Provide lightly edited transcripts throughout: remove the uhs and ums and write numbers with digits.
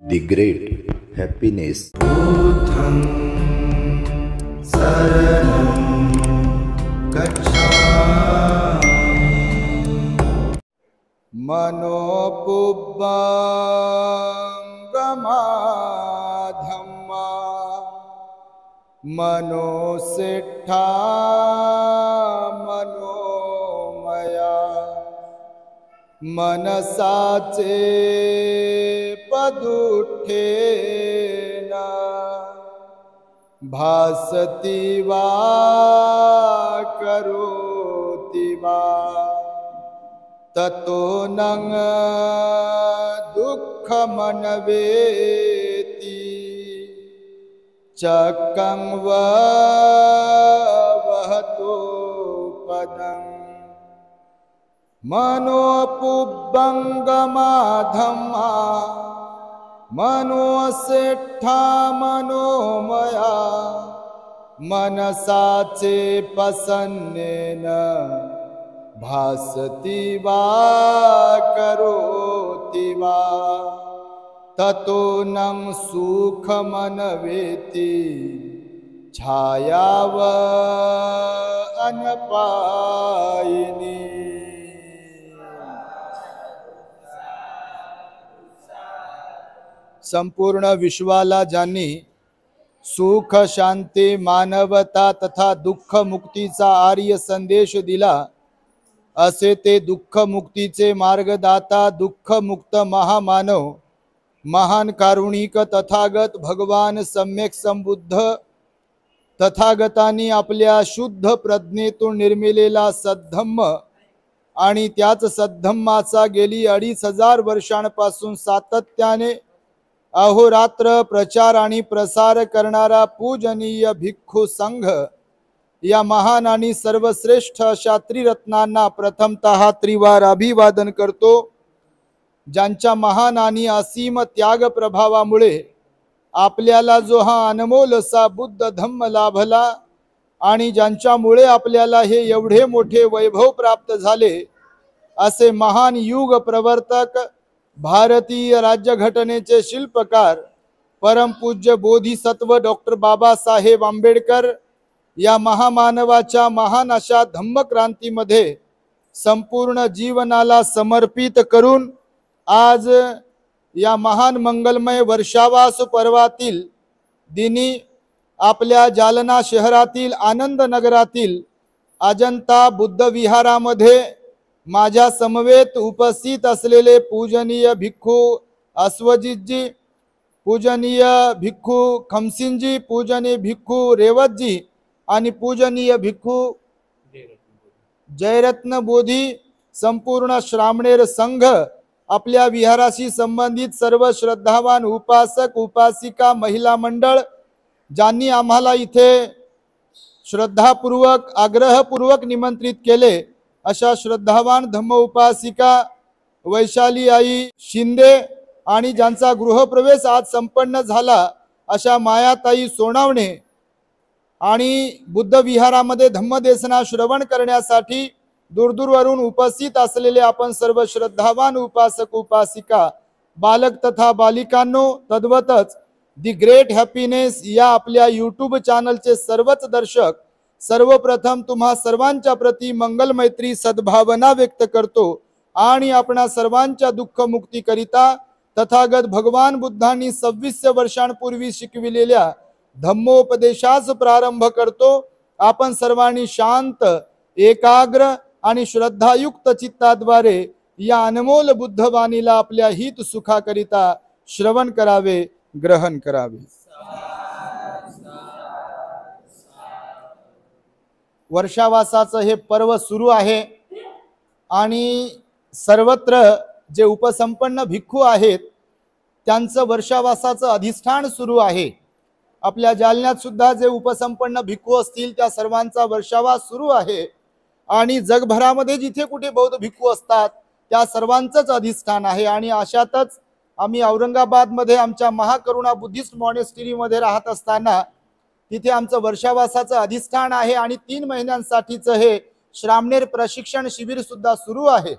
The great happiness. Buddham saranam gacchami. Manopubbangama dhamma manosiddha manomaya मनसाचे पदुठेना भासति वा करोति वा ततो नंग दुःखमनवेति चक्कं वहतो पदम् मनोपुब्बंगमा धम्मा मनोसिद्धा मनोमया मनसाचे पसन्नेन भासति वा करोति वा ततो नं सुखमनवेति छायाव अनपायिनी। संपूर्ण विश्वाला ज्यांनी सुख शांती मानवता तथा दुःख मुक्तीचा आर्य संदेश दिला असे ते दुःख मुक्तीचे मार्गदाता दुःख मुक्त महामानव महान कारुणिक तथागत भगवान सम्यक संबुद्ध तथागतांनी आपल्या शुद्ध प्रज्ञेतून निर्मिलेला सद्धम्म आणि त्याच सद्धम्माचा गेली 2500 वर्षांपासून सातत्याने अहोरात्र प्रचार आणि प्रसार करणारा पूजनीय भिक्खू संघ या महान आणि सर्वश्रेष्ठ अशा त्रिरत्नांना प्रथमतः त्रिवार अभिवादन करतो। ज्यांच्या महान आणि असीम त्याग प्रभावामुळे आपल्याला जो हा अनमोल असा बुद्ध धम्म लाभला आणि ज्यांच्यामुळे आपल्याला हे एवढे मोठे वैभव प्राप्त झाले असे महान युग प्रवर्तक भारतीय राज्यघटनेचे शिल्पकार परमपूज्य बोधिसत्व डॉक्टर बाबासाहेब आंबेडकर या महामानवाच्या महान अशा धम्मक्रांतीमध्ये संपूर्ण जीवनाला समर्पित करून आज या महान मंगलमय वर्षावास पर्वातील दिनी आपल्या जालना शहरातील आनंद नगरातील अजंता बुद्ध विहारामध्ये माझ्या समवेत उपस्थित असलेले पूजनीय भिक्खू अस्वजितजी, पूजनीय भिक्खू खमसिंजी, पूजनीय भिक्खू रेवतजी आणि पूजनीय भिक्खू जयरत्न बोधी संपूर्ण श्रामणेर संघ आपल्या विहाराशी संबंधित सर्व श्रद्धावान उपासक उपासिका महिला मंडळ ज्यांनी आम्हाला इथे श्रद्धापूर्वक आग्रहपूर्वक निमंत्रित केले अशा श्रद्धावान धम्म उपासिका वैशाली आई शिंदे आणि ज्यांचा गृहप्रवेश आज संपन्न झाला अशा मायाताई सोनावणे आणि बुद्ध विहारामध्ये धम्मदेशना श्रवण करण्यासाठी दूरदूरवरून उपस्थित असलेले आपण सर्व श्रद्धावान उपासक उपासिका बालक तथा बालिकांनो तद्वतच दी ग्रेट हॅपीनेस या आपल्या यूट्यूब चॅनलचे सर्वच दर्शक सर्वप्रथम तुम्हा सर्वांच्या प्रती मंगल मैत्री सद्भावना व्यक्त करतो आणि आपणा सर्वांच्या दुःख मुक्ती करिता तथागत भगवान बुद्धांनी 26 वर्षांपूर्वी शिकविलेल्या धम्मोपदेशास प्रारंभ करतो। आपण सर्वांनी शांत एकाग्र आणि श्रद्धायुक्त चित्ताद्वारे या अनमोल बुद्धवाणीला आपल्या हित सुखाकरिता श्रवण करावे ग्रहण करावे। वर्षावासाचं हे पर्व सुरू आहे आणि सर्वत्र जे उपसंपन्न भिक्खू आहेत त्यांचं वर्षावासाचं अधिष्ठान सुरू आहे। आपल्या जालन्यात सुद्धा जे उपसंपन्न भिक्खू असतील त्या सर्वांचा वर्षावास सुरू आहे आणि जगभरामध्ये जिथे कुठे बौद्ध भिक्खू असतात त्या सर्वांचंच अधिष्ठान आहे। आणि अशातच आम्ही औरंगाबाद मध्ये आमच्या महाकरुणा बुद्धिस्ट मॉनेस्ट्री मध्ये राहत असताना तिथे आमचं वर्षावासाचं अधिष्ठान आहे आणि 3 महिन्यांसाठीचं हे श्रामणेर प्रशिक्षण शिबिर सुद्धा सुरू आहे।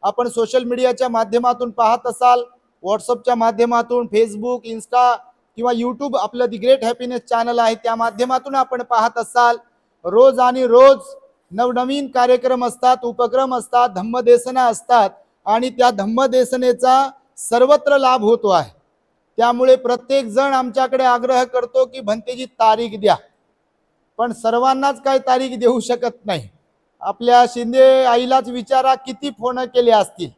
आपण सोशल मीडियाच्या माध्यमातून पाहत असाल व्हॉट्सअपच्या माध्यमातून, फेसबुक, इन्स्टा किंवा यूट्यूब आपलं दी ग्रेट हॅपीनेस चॅनल आहे त्या माध्यमातून आपण पाहत असाल, रोज आणि रोज नवनवीन कार्यक्रम असतात, उपक्रम असतात, धम्मदेसना असतात आणि त्या धम्मदेसनेचा सर्वत्र लाभ होतो आहे। त्यामुळे प्रत्येक जण आमच्याकडे आग्रह करतो की भंतेजी तारीख द्या, पण सर्वांनाच काय तारीख देऊ शकत नाही। आपल्या शिंदे आईलाच विचारा किती फोन केले असतील,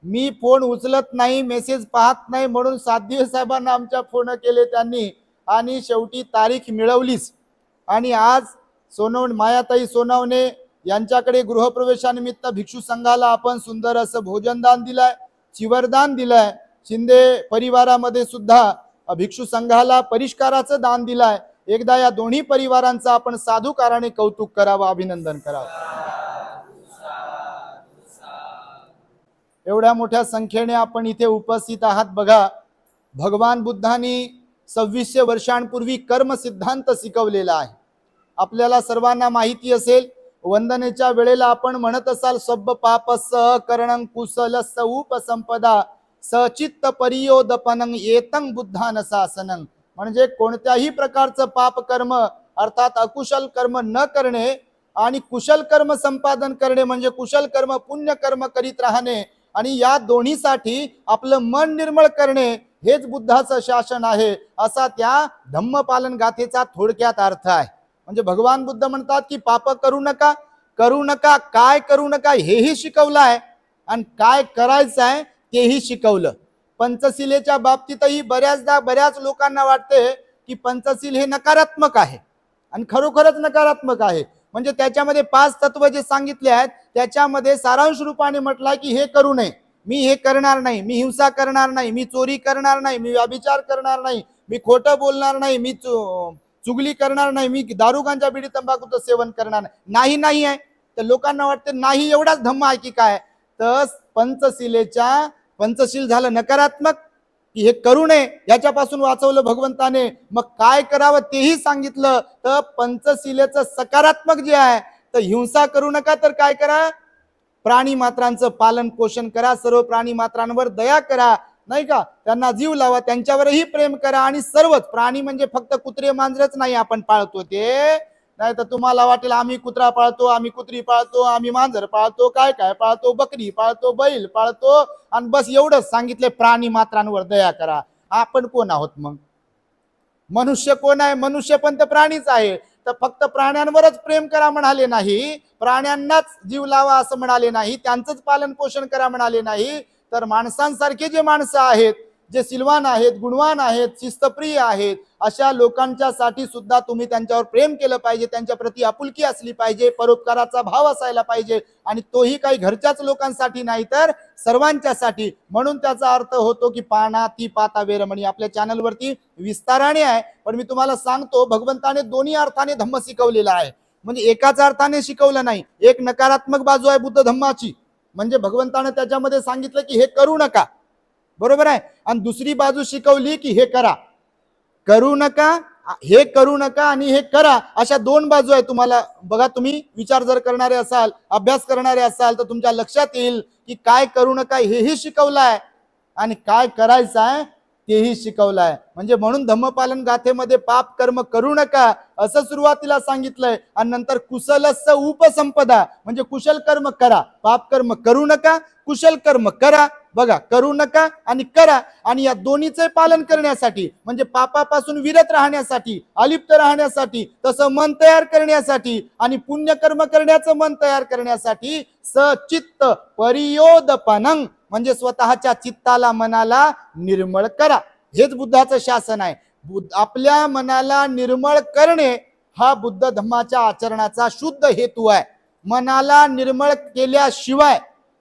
मी फोन उचलत नाही, मेसेज पाहत नाही म्हणून साध्वी साहेबांना आमच्या फोन केले त्यांनी आणि शेवटी तारीख मिळवलीच। आणि आज मायाताई सोनवणे यांच्याकडे गृहप्रवेशानिमित्त भिक्षू संघाला आपण सुंदर असं भोजनदान दिलंय, चिवरदान दिलंय। शिंदे परिवारामध्ये सुद्धा भिक्षू संघाला परिष्काराचं दान दिलंय। एकदा या दोन्ही परिवारांचं आपण साधुकाराने कौतुक करावं, अभिनंदन करावं। एवढ्या मोठ्या संख्येने आपण इथे उपस्थित आहात। बघा, भगवान बुद्धांनी 2600 वर्षांपूर्वी कर्म सिद्धांत शिकवलेला आहे। आपल्याला सर्वांना माहिती असेल, वंदनेच्या वेळेला आपण म्हणत असाल, सब पापस करणं कुशलस उपसंपदा सचित्त परियोदपनं येतं बुद्धान शासनं। म्हणजे कोणत्याही प्रकारचं पाप कर्म अर्थात अकुशल कर्म न करणे आणि कुशल कर्म संपादन करणे म्हणजे कुशल कर्म पुण्य कर्म करीत राहणे आणि या दोन्हीसाठी आपलं मन निर्मळ करणे हेच बुद्धाचं शासन आहे, असा त्या धम्मपालन गाथेचा थोडक्यात अर्थ आहे। म्हणजे भगवान बुद्ध म्हणतात की पाप करू नका, करू नका, काय करू नका हेही शिकवलं आहे आणि काय करायचं आहे तेही शिकवलं। पंचशिलेच्या बाबतीतही बऱ्याच लोकांना वाटते की पंचशील हे नकारात्मक आहे आणि खरोखरच नकारात्मक आहे। म्हणजे त्याच्यामध्ये 5 तत्व जे सांगितले आहेत त्याच्यामध्ये सारांश रूपाने म्हटलं की हे करू नये, मी हे करणार नाही, मी हिंसा करणार नाही, मी चोरी करणार नाही, मी व्यभिचार करणार नाही, मी खोटं बोलणार नाही, मी चुगली करणार नाही, मी दारू गांजा बिडी तंबाखूचं सेवन करणार नाही नाही आहे। तर लोकांना वाटते नाही एवढाच धम्म आहे की काय, तर पंचशील झालं नकारात्मक की हे करू नये, याच्यापासून वाचवलं भगवंताने। मग काय करावं तेही सांगितलं। तर पंचशिलेचं सकारात्मक जे आहे, तर हिंसा करू नका, तर काय करा, प्राणी मात्रांचं पालन पोषण करा, सर्व प्राणी मात्रांवर दया करा, नाही का, त्यांना जीव लावा, त्यांच्यावरही प्रेम करा आणि सर्वच प्राणी म्हणजे फक्त कुत्रे मांजरच नाही आपण पाळतो ते, नाही तर तुम्हाला वाटेल आम्ही कुत्रा पाळतो, आम्ही कुत्री पाळतो, आम्ही मांजर पाळतो, काय काय पाळतो, बकरी पाळतो, बैल पाळतो आणि बस एवढंच सांगितले, प्राणी मात्रांवर दया करा। आपण कोण आहोत मग? मनुष्य कोण आहे? मनुष्य पण तर प्राणीच आहे। तर फक्त प्राण्यांवरच प्रेम करा म्हणाले नाही, प्राण्यांनाच जीव लावा असं म्हणाले नाही, त्यांचंच पालन पोषण करा म्हणाले नाही, तर माणसांसारखे जे माणसं आहेत, जे सिलवान आहेत, गुणवान आहेत, शिस्तप्रिय आहेत, अशा लोकांच्यासाठी सुद्धा तुम्ही त्यांच्यावर प्रेम केलं पाहिजे, त्यांच्या प्रती आपुलकी असली पाहिजे, परोपकाराचा भाव असायला पाहिजे आणि तोही काही घरच्याच लोकांसाठी नाही तर सर्वांच्यासाठी। म्हणून त्याचा अर्थ होतो की पानाती पाता वेरमणी आपल्या चॅनलवरती विस्ताराने आहे, पण मी तुम्हाला सांगतो भगवंताने दोन्ही अर्थाने धम्म शिकवलेला आहे। म्हणजे एकाच अर्थाने शिकवलं नाही, एक नकारात्मक बाजू आहे बुद्ध धम्माची, म्हणजे भगवंताने त्याच्यामध्ये सांगितलं की हे करू नका, बरोबर आहे, आणि दुसरी बाजू शिकवली की हे करा, करू नका, हे करू नका आणि हे करा, अशा दोन बाजू आहे। तुम्हाला बघा, तुम्ही विचार जर करणारे असाल, अभ्यास करणारे असाल तर तुमच्या लक्षात येईल की काय करू नका हेही शिकवलं आहे आणि काय करायचं आहे तेही शिकवलं आहे। म्हणजे म्हणून धम्मपालन गाथेमध्ये पाप कर्म करू नका असं सुरुवातीला सांगितलंय आणि नंतर कुशलस्य उपसंपदा म्हणजे कुशल कर्म करा, पाप कर्म करू नका, कुशल कर्म करा। बघा, करू नका आणि करा, आणि या दोन्हीचे पालन करण्यासाठी म्हणजे पापापासून विरत राहण्यासाठी, अलिप्त राहण्यासाठी, तसं मन तयार करण्यासाठी आणि पुण्यकर्म करण्याचं मन तयार करण्यासाठी सचित्त परियोदपनं म्हणजे स्वतःच्या चित्ताला, मनाला निर्मळ करा, हेच बुद्धाचं शासन आहे। आपल्या मनाला निर्मळ करणे हा बुद्ध धम्माच्या आचरणाचा शुद्ध हेतू आहे। मनाला निर्मळ केल्याशिवाय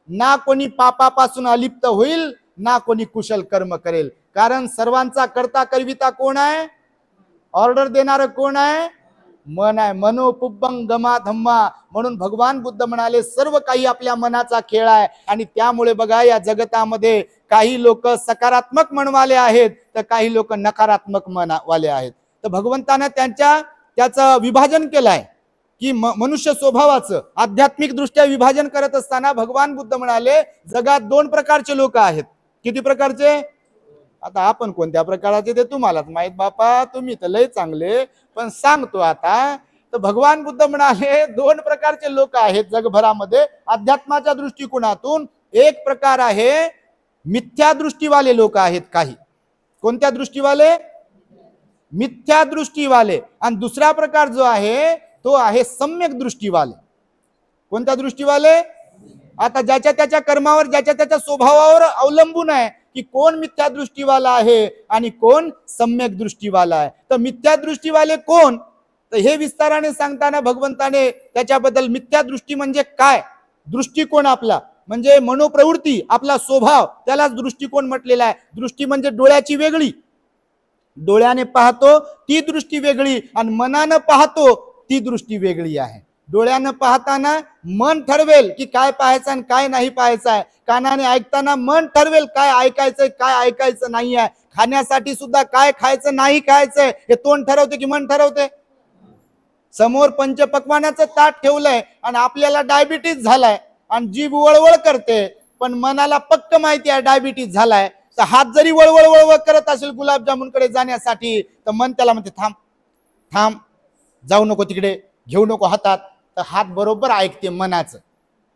ना कोणी पापापासून अलिप्त होईल, ना कोणी कुशल कर्म करेल, कारण सर्वांचा करता करविता कोण आहे? ऑर्डर देणारं कोण आहे? मन आहे। मनोपुब्बं गमा धम्मा, म्हणून भगवान बुद्ध म्हणाले सर्व काही आपल्या मनाचा खेळ आहे। आणि त्यामुळे बघा, या जगतामध्ये काही लोक सकारात्मक मनवाले आहेत तर काही लोक नकारात्मक मनवाले आहेत। तर भगवंताने त्याचं विभाजन केलंय की मनुष्य स्वभावाचं आध्यात्मिक दृष्ट्या विभाजन करत असताना भगवान बुद्ध म्हणाले जगात 2 प्रकारचे लोक आहेत। किती प्रकारचे? आता आपण कोणत्या प्रकाराचे ते तुम्हालाच माहित बापा, तुम्ही तर लय चांगले. पण सांगतो आता, तर भगवान बुद्ध म्हणाले दोन प्रकारचे लोक आहेत जगभरामध्ये अध्यात्माच्या दृष्टिकोनातून. एक प्रकार आहे मिथ्या दृष्टीवाले लोक आहेत काही. कोणत्या दृष्टीवाले? मिथ्या दृष्टीवाले. आणि दुसरा प्रकार जो आहे तो आहे सम्यक दृष्टीवाले. कोणत्या दृष्टीवाले? आता ज्याच्या त्याच्या कर्मावर, ज्याच्या त्याच्या स्वभावावर अवलंबून आहे की कोण मिथ्या दृष्टीवाला आहे आणि कोण सम्यक दृष्टीवाला आहे. तर मिथ्या दृष्टीवाले कोण, तर हे विस्ताराने सांगताना भगवंताने त्याच्याबद्दल मिथ्या दृष्टी म्हणजे काय, दृष्टिकोन आपला म्हणजे मनोप्रवृत्ती, आपला स्वभाव, त्यालाच दृष्टिकोन म्हटलेला आहे. दृष्टी म्हणजे डोळ्याची वेगळी, डोळ्याने पाहतो ती दृष्टी वेगळी आणि मनानं पाहतो ती दृष्टी वेगळी आहे. डोळ्यानं पाहताना मन ठरवेल की काय पाहायचं आणि काय नाही पाहायचं आहे. कानाने ऐकताना मन ठरवेल काय ऐकायचंय काय ऐकायचं नाही आहे. खाण्यासाठी सुद्धा काय खायचं नाही खायचंय हे तोंड ठरवते की मन ठरवते? समोर पंचपक्वानाचं ताट ठेवलंय आणि आपल्याला डायबिटीज झालाय आणि जीभ वळवळ करते, पण मनाला पक्क माहिती आहे डायबिटीज झालाय. तर हात जरी वळवळ वळवळ करत असेल गुलाबजामुनकडे जाण्यासाठी, तर मन त्याला म्हणते थांब थांब, जाऊ नको तिकडे, घेऊ नको हातात. तर हात बरोबर ऐकते मनाचं.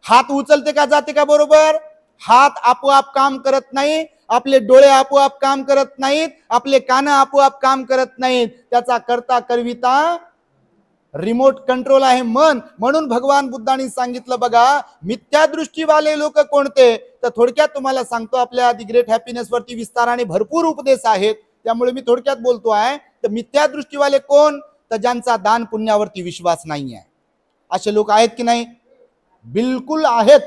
हात उचलते का जाते का बरोबर? हात आपोआप काम करत नाही, आपले डोळे आपोआप काम करत नाहीत, आपले कान आपोआप काम करत नाहीत. त्याचा करता करविता रिमोट कंट्रोल आहे मन. म्हणून भगवान बुद्धांनी सांगितलं बघा मिथ्या दृष्टीवाले लोक कोणते. तर थोडक्यात तुम्हाला सांगतो, आपल्या दी ग्रेट हॅपीनेस वरती विस्ताराने भरपूर उपदेश आहेत, त्यामुळे मी थोडक्यात बोलतो आहे. तर मिथ्या दृष्टीवाले कोण, तर ज्यांचा दान पुण्यावरती विश्वास नाही आहे. असे लोक आहेत की नाही? बिलकुल आहेत.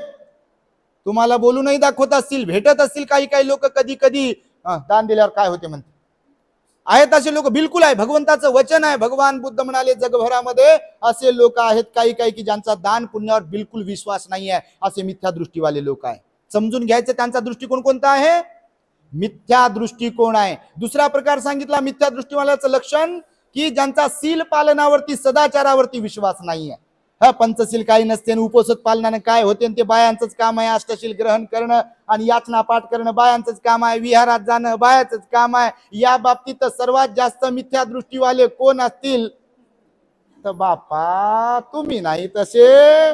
तुम्हाला बोलूनही दाखवत असतील, भेटत असतील काही काही लोक कधी कधी, दान दिल्यावर काय होते म्हणते. आहेत असे लोक, बिलकुल आहे. भगवंताचं वचन आहे. भगवान बुद्ध म्हणाले जगभरामध्ये असे लोक आहेत काही काही की ज्यांचा दान पुण्यावर बिलकुल विश्वास नाही आहे. असे मिथ्या दृष्टीवाले लोक आहे. समजून घ्यायचं त्यांचा दृष्टिकोन कोणता आहे? मिथ्या दृष्टिकोन आहे. दुसरा प्रकार सांगितला मिथ्या दृष्टीवाल्याचं लक्षण की ज्यांचा शील पालनावरती सदाचारावरती विश्वास नाही आहे. पंचशील काही नसते, उपोसत पालनाने काय होते, ते बायांचंच काम आहे. अष्टशील ग्रहण करणं आणि याचना पाठ करणं बायांचंच काम आहे. विहारात जाणं बायाचंच काम आहे. या बाबतीत सर्वात जास्त मिथ्या दृष्टीवाले कोण असतील, तर बापा तुम्ही नाही तसे.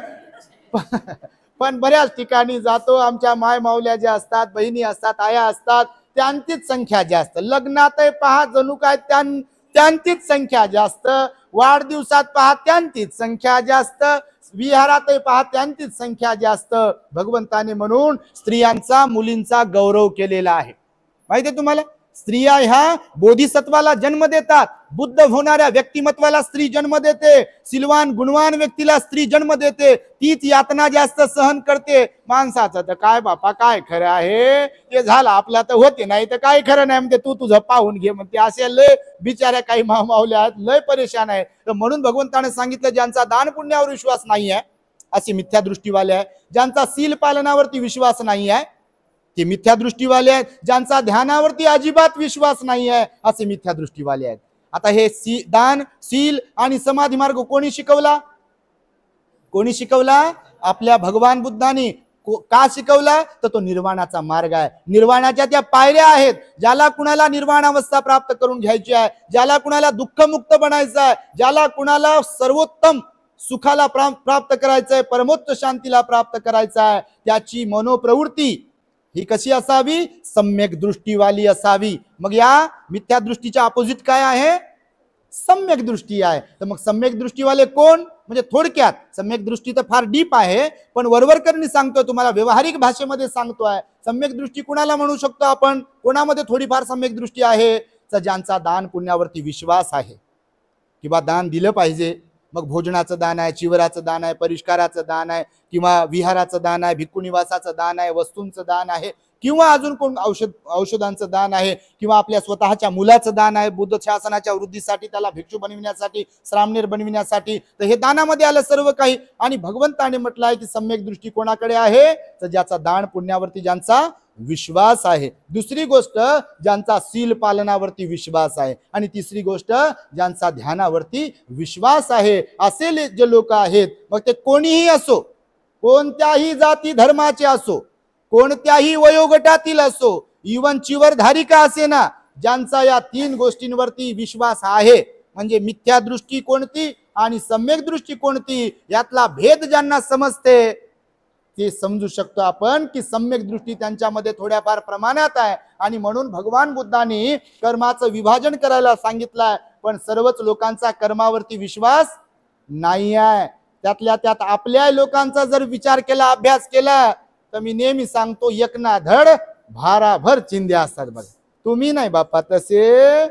पण बऱ्याच ठिकाणी जातो, आमच्या माय माऊल्या ज्या असतात, बहिणी असतात, आया असतात, त्यांचीच संख्या जास्त. लग्नातही पहा जणू काय त्यांचीच संख्या जास्त. वाढदिवसात पहा त्यांचीच संख्या जास्त. विहारातही पहा त्यांचीच संख्या जास्त. भगवंताने म्हणून स्त्रियांचा मुलींचा गौरव केलेला आहे. माहिती आहे तुम्हाला? स्त्रिया ह्या बोधिसत्वाला जन्म देतात. बुद्ध होणाऱ्या व्यक्तिमत्वाला स्त्री जन्म देते. सिलवान गुणवान व्यक्तीला स्त्री जन्म देते. तीच यातना जास्त सहन करते. माणसाचं तर काय बापा काय खरं आहे, ते झालं आपला तर होते, नाही तर काय खरं नाही म्हणते. तू तुझं पाहून घे म्हणते. असे लय बिचाऱ्या काही मावल्या आहेत, लय परेशान आहे. तर म्हणून भगवंताने सांगितलं ज्यांचा दान पुण्यावर विश्वास नाही आहे असे मिथ्या दृष्टीवाले आहे. ज्यांचा शील पालनावरती विश्वास नाही आहे ते मिथ्या दृष्टीवाले आहेत. ज्यांचा ध्यानावरती अजिबात विश्वास नाही आहे असे मिथ्या दृष्टीवाले आहेत. आता हे दान, शील आणि समाधी मार्ग कोणी शिकवला? कोणी शिकवला? आपल्या भगवान बुद्धांनी. का शिकवला? तर तो निर्वाणाचा मार्ग आहे. निर्वाणाच्या त्या पायऱ्या आहेत. ज्याला कुणाला निर्वाण अवस्था प्राप्त करून घ्यायची आहे, ज्याला कुणाला दुःखमुक्त बनायचं आहे, ज्याला कुणाला सर्वोत्तम सुखाला प्राप्त करायचं आहे, परमोच्च शांतीला प्राप्त करायचं आहे, त्याची मनोप्रवृत्ती ही कशी असावी? सम्यक दृष्टीवाली असावी. मग या मिथ्या दृष्टीच्या अपोजिट काय आहे? सम्यक दृष्टी आहे. तर मग सम्यक दृष्टीवाले कोण? म्हणजे थोडक्यात सम्यक दृष्टी तर फार डीप आहे, पण वरवरकरणी सांगतोय तुम्हाला, व्यवहारिक भाषेमध्ये सांगतोय. सम्यक दृष्टी कुणाला म्हणू शकतो आपण? कोणामध्ये थोडीफार सम्यक दृष्टी आहे? तर ज्यांचा दान पुण्यावरती विश्वास आहे किंवा दान दिलं पाहिजे. मग भोजनाचं दान आहे, चिवराचं दान आहे, परिष्काराचं दान आहे, किंवा विहाराचं दान आहे, भिक्खुनिवासाचं दान आहे, वस्तूंचं दान आहे, किंवा अजून कोण औषधांचं दान आहे, किंवा आपल्या स्वतःच्या मुलाचं दान आहे बुद्ध शासनाच्या वृद्धीसाठी, त्याला भिक्षू बनविण्यासाठी, श्रामणेर बनविण्यासाठी. तर हे दानामध्ये आलं सर्व काही. आणि भगवंताने म्हटलं आहे की सम्यक दृष्टी कोणाकडे आहे? तर ज्याचा दान पुण्यावरती ज्यांचा विश्वास आहे. दुसरी गोष्ट ज्यांचा शील पालनावरती विश्वास आहे. आणि तिसरी गोष्ट ज्यांचा ध्यानावरती विश्वास आहे. असे जे लोक आहेत, मग ते कोणीही असो, कोणत्याही जाती धर्माचे असो, कोणत्याही वयोगटातील असो, इवन चिवरधारी का असेना, ज्यांचा या 3 गोष्टींवरती विश्वास आहे, म्हणजे मिथ्या दृष्टी कोणती आणि सम्यक दृष्टी कोणती, यातला भेद ज्यांना समजते ते समजू शकतो आपण की सम्यक दृष्टी त्यांच्यामध्ये थोड्याफार प्रमाणात आहे, आणि म्हणून भगवान बुद्धांनी कर्माचं विभाजन करायला सांगितलंय, पण सर्वच लोकांचा कर्मावरती विश्वास नाही आहे. त्यातल्या त्यात आपल्या लोकांचा जर विचार केला, अभ्यास केला, तर मी नेहमी सांगतो एक ना धड भाराभर चिंध्या असतात बघा. तुम्ही नाही बापा तसे,